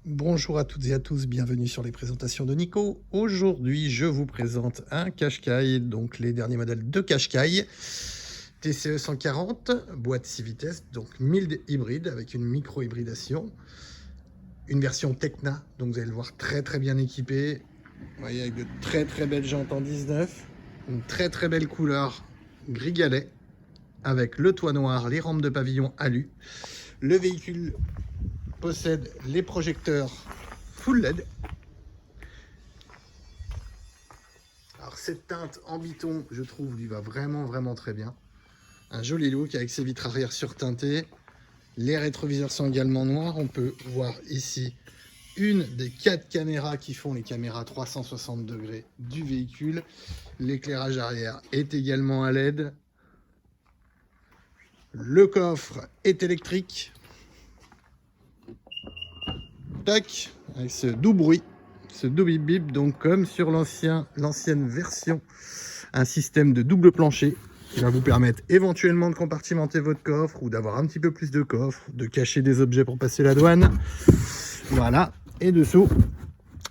Bonjour à toutes et à tous, bienvenue sur les présentations de Nico. Aujourd'hui, je vous présente un Qashqai, donc les derniers modèles de Qashqai. TCE 140, boîte 6 vitesses, donc mild hybride avec une micro-hybridation. Une version Tecna, donc vous allez le voir très bien équipé. Vous voyez, avec de très belles jantes en 19. Une très belle couleur gris galet, avec le toit noir, les rampes de pavillon alu. Le véhicule possède les projecteurs full LED. Alors cette teinte en biton, je trouve, lui va vraiment très bien. Un joli look avec ses vitres arrière surteintées. Les rétroviseurs sont également noirs. On peut voir ici une des 4 caméras qui font les caméras 360 degrés du véhicule. L'éclairage arrière est également à LED. Le coffre est électrique. Tac, avec ce doux bruit, ce doux bip bip, donc comme sur l'ancienne version, un système de double plancher qui va vous permettre éventuellement de compartimenter votre coffre ou d'avoir un petit peu plus de coffre, de cacher des objets pour passer la douane. Voilà, et dessous,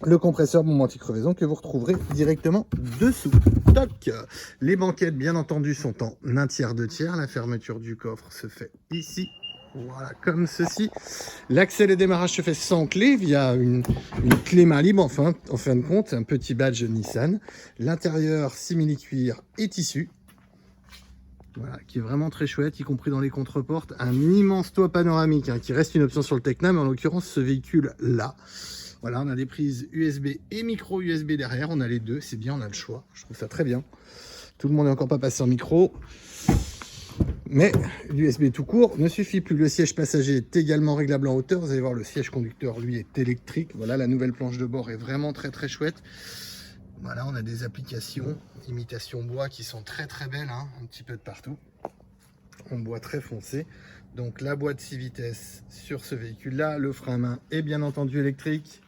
le compresseur bombe anti-crevaison que vous retrouverez directement dessous. Toc. Les banquettes, bien entendu, sont en 1/3, 2/3. La fermeture du coffre se fait ici. Voilà, comme ceci. L'accès et démarrage se fait sans clé, via une clé main libre, enfin, en fin de compte, un petit badge Nissan. L'intérieur simili-cuir et tissu. Voilà, qui est vraiment très chouette, y compris dans les contreportes. Un immense toit panoramique, hein, qui reste une option sur le Tecna, mais en l'occurrence, ce véhicule-là. Voilà, on a des prises USB et micro USB derrière. On a les deux, c'est bien, on a le choix. Je trouve ça très bien. Tout le monde n'est encore pas passé en micro. Mais l'USB tout court ne suffit plus. Le siège passager est également réglable en hauteur. Vous allez voir, le siège conducteur, lui, est électrique. Voilà, la nouvelle planche de bord est vraiment très chouette. Voilà, on a des applications imitation bois qui sont très belles, hein, un petit peu de partout. En bois très foncé. Donc la boîte 6 vitesses sur ce véhicule-là. Le frein à main est bien entendu électrique.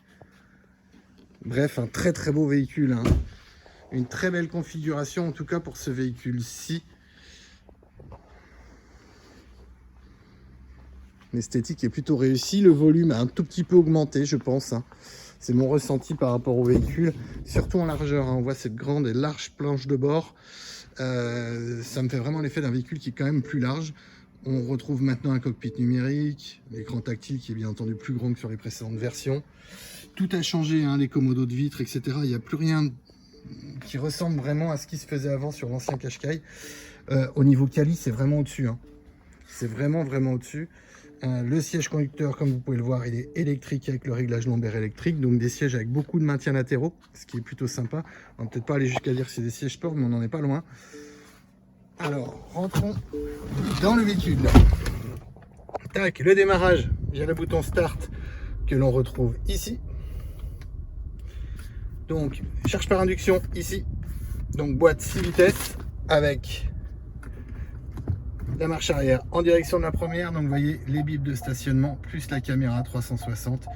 Bref, un très beau véhicule, hein. Une très belle configuration, en tout cas pour ce véhicule-ci. L'esthétique est plutôt réussie, le volume a un tout petit peu augmenté, je pense, hein. C'est mon ressenti par rapport au véhicule, surtout en largeur, hein. On voit cette grande et large planche de bord. Ça me fait vraiment l'effet d'un véhicule qui est quand même plus large. On retrouve maintenant un cockpit numérique, l'écran tactile qui est bien entendu plus grand que sur les précédentes versions. Tout a changé, hein, les commodos de vitres, etc. Il n'y a plus rien qui ressemble vraiment à ce qui se faisait avant sur l'ancien Qashqai. Au niveau quali, c'est vraiment au-dessus, hein. C'est vraiment au-dessus. Le siège conducteur, comme vous pouvez le voir, il est électrique avec le réglage lombaire électrique, donc des sièges avec beaucoup de maintien latéraux, ce qui est plutôt sympa. On va peut-être pas aller jusqu'à dire que c'est des sièges sport, mais on n'en est pas loin. Alors, rentrons dans le véhicule. Tac, le démarrage via le bouton Start que l'on retrouve ici. Donc, charge par induction ici. Donc, boîte 6 vitesses avec la marche arrière en direction de la première. Donc vous voyez les bips de stationnement plus la caméra 360,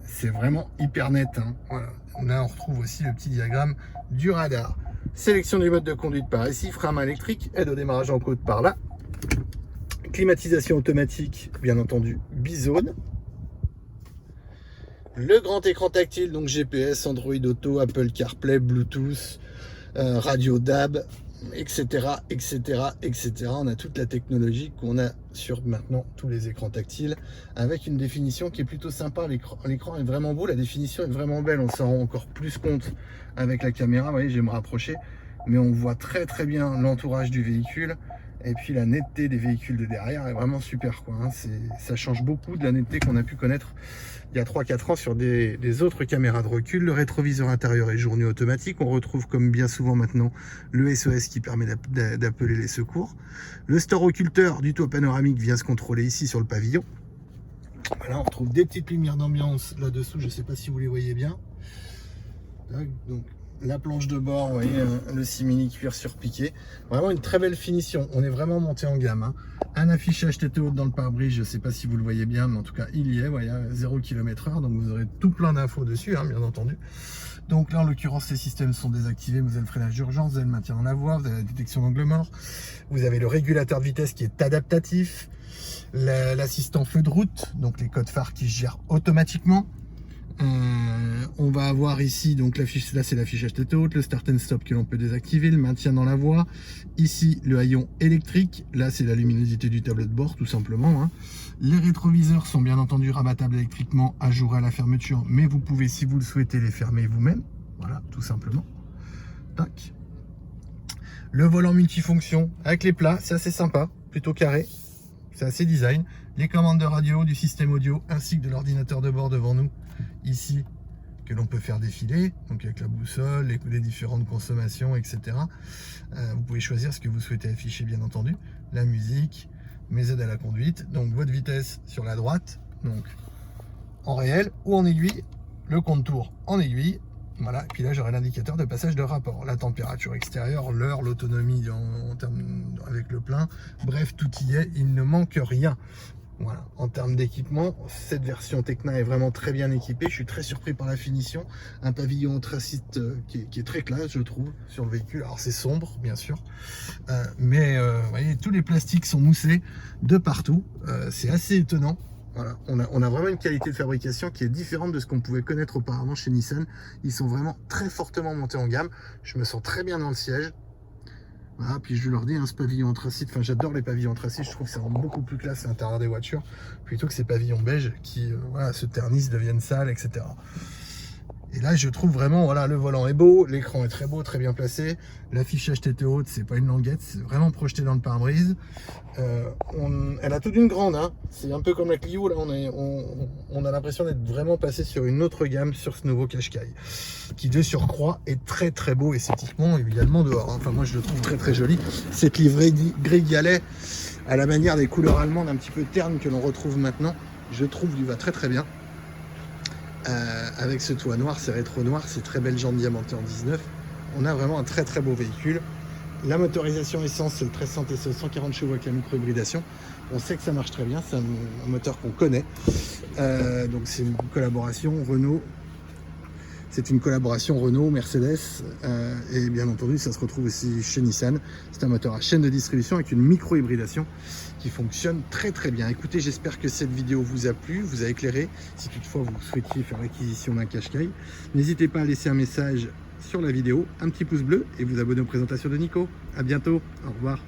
c'est vraiment hyper net, hein. Voilà. Là on retrouve aussi le petit diagramme du radar. Sélection du mode de conduite par ici, frein à main électrique, aide au démarrage en côte par là, climatisation automatique bien entendu bizone, le grand écran tactile, donc GPS, Android Auto, Apple CarPlay, Bluetooth, radio DAB, etc. On a toute la technologie qu'on a sur maintenant tous les écrans tactiles, avec une définition qui est plutôt sympa. L'écran est vraiment beau, la définition est vraiment belle, on s'en rend encore plus compte avec la caméra. Vous voyez, je vais me rapprocher, mais on voit très bien l'entourage du véhicule, et puis la netteté des véhicules de derrière est vraiment super, quoi, hein. Ça change beaucoup de la netteté qu'on a pu connaître il y a 3-4 ans sur des autres caméras de recul. Le rétroviseur intérieur est jour nuit automatique. On retrouve, comme bien souvent maintenant, le SOS qui permet d'appeler les secours. Le store occulteur du toit panoramique vient se contrôler ici sur le pavillon. Voilà, on retrouve des petites lumières d'ambiance là-dessous. Je ne sais pas si vous les voyez bien. Donc la planche de bord, vous voyez, le simili cuir surpiqué. Vraiment une très belle finition. On est vraiment monté en gamme, hein. Un affichage tête haute dans le pare-brise, je ne sais pas si vous le voyez bien, mais en tout cas il y est, voyez, 0 km/h, donc vous aurez tout plein d'infos dessus, hein, bien entendu. Donc là, en l'occurrence, les systèmes sont désactivés. Vous avez le freinage d'urgence, vous avez le maintien dans la voie, vous avez la détection d'angle mort, vous avez le régulateur de vitesse qui est adaptatif, l'assistant feu de route, donc les codes phares qui se gèrent automatiquement. On va avoir ici, donc l'affiche, là c'est l'affichage tête haute, le start and stop que l'on peut désactiver, le maintien dans la voie, ici le haillon électrique, là c'est la luminosité du tableau de bord tout simplement, hein. Les rétroviseurs sont bien entendu rabattables électriquement à jour à la fermeture, mais vous pouvez si vous le souhaitez les fermer vous-même, voilà tout simplement. Tac. Le volant multifonction avec les plats, c'est assez sympa, plutôt carré, c'est assez design. Les commandes de radio, du système audio ainsi que de l'ordinateur de bord devant nous ici que l'on peut faire défiler, donc avec la boussole, les différentes consommations, etc. Vous pouvez choisir ce que vous souhaitez afficher, bien entendu, la musique, mes aides à la conduite, donc votre vitesse sur la droite, donc en réel ou en aiguille, le compte-tours en aiguille, voilà, et puis là j'aurai l'indicateur de passage de rapport, la température extérieure, l'heure, l'autonomie en termes avec le plein, bref tout y est, il ne manque rien. Voilà, en termes d'équipement, cette version Tecna est vraiment très bien équipée. Je suis très surpris par la finition. Un pavillon anthracite qui est très classe, je trouve, sur le véhicule. Alors c'est sombre, bien sûr, mais vous voyez, tous les plastiques sont moussés de partout. C'est assez étonnant. Voilà, on a vraiment une qualité de fabrication qui est différente de ce qu'on pouvait connaître auparavant chez Nissan. Ils sont vraiment très fortement montés en gamme. Je me sens très bien dans le siège. Voilà, puis je leur dis, hein, ce pavillon anthracite, enfin j'adore les pavillons anthracites, je trouve que ça rend beaucoup plus classe à l'intérieur des voitures, plutôt que ces pavillons beige qui voilà, se ternissent, deviennent sales, etc. Et là je trouve vraiment, voilà, le volant est beau, l'écran est très beau, très bien placé, l'affichage tête haute, c'est pas une languette, c'est vraiment projeté dans le pare-brise. Elle a toute une grande, hein. C'est un peu comme la Clio, là on a l'impression d'être vraiment passé sur une autre gamme sur ce nouveau Qashqai, qui de surcroît est très très beau esthétiquement, également dehors, hein. Enfin moi je le trouve très très joli, cette livrée gris galet à la manière des couleurs allemandes un petit peu ternes que l'on retrouve maintenant, je trouve lui va très très bien. Avec ce toit noir, ces rétro noirs, ces très belles jantes diamantées en 19, on a vraiment un très très beau véhicule. La motorisation essence, c'est le 1300 TSI 140 chevaux avec la micro-hybridation. On sait que ça marche très bien, c'est un moteur qu'on connaît. Donc c'est une collaboration Renault. C'est une collaboration Renault, Mercedes, et bien entendu ça se retrouve aussi chez Nissan. C'est un moteur à chaîne de distribution avec une micro-hybridation qui fonctionne très très bien. Écoutez, j'espère que cette vidéo vous a plu, vous a éclairé. Si toutefois vous souhaitiez faire l'acquisition d'un Qashqai, n'hésitez pas à laisser un message sur la vidéo, un petit pouce bleu et vous abonner aux présentations de Nico. À bientôt, au revoir.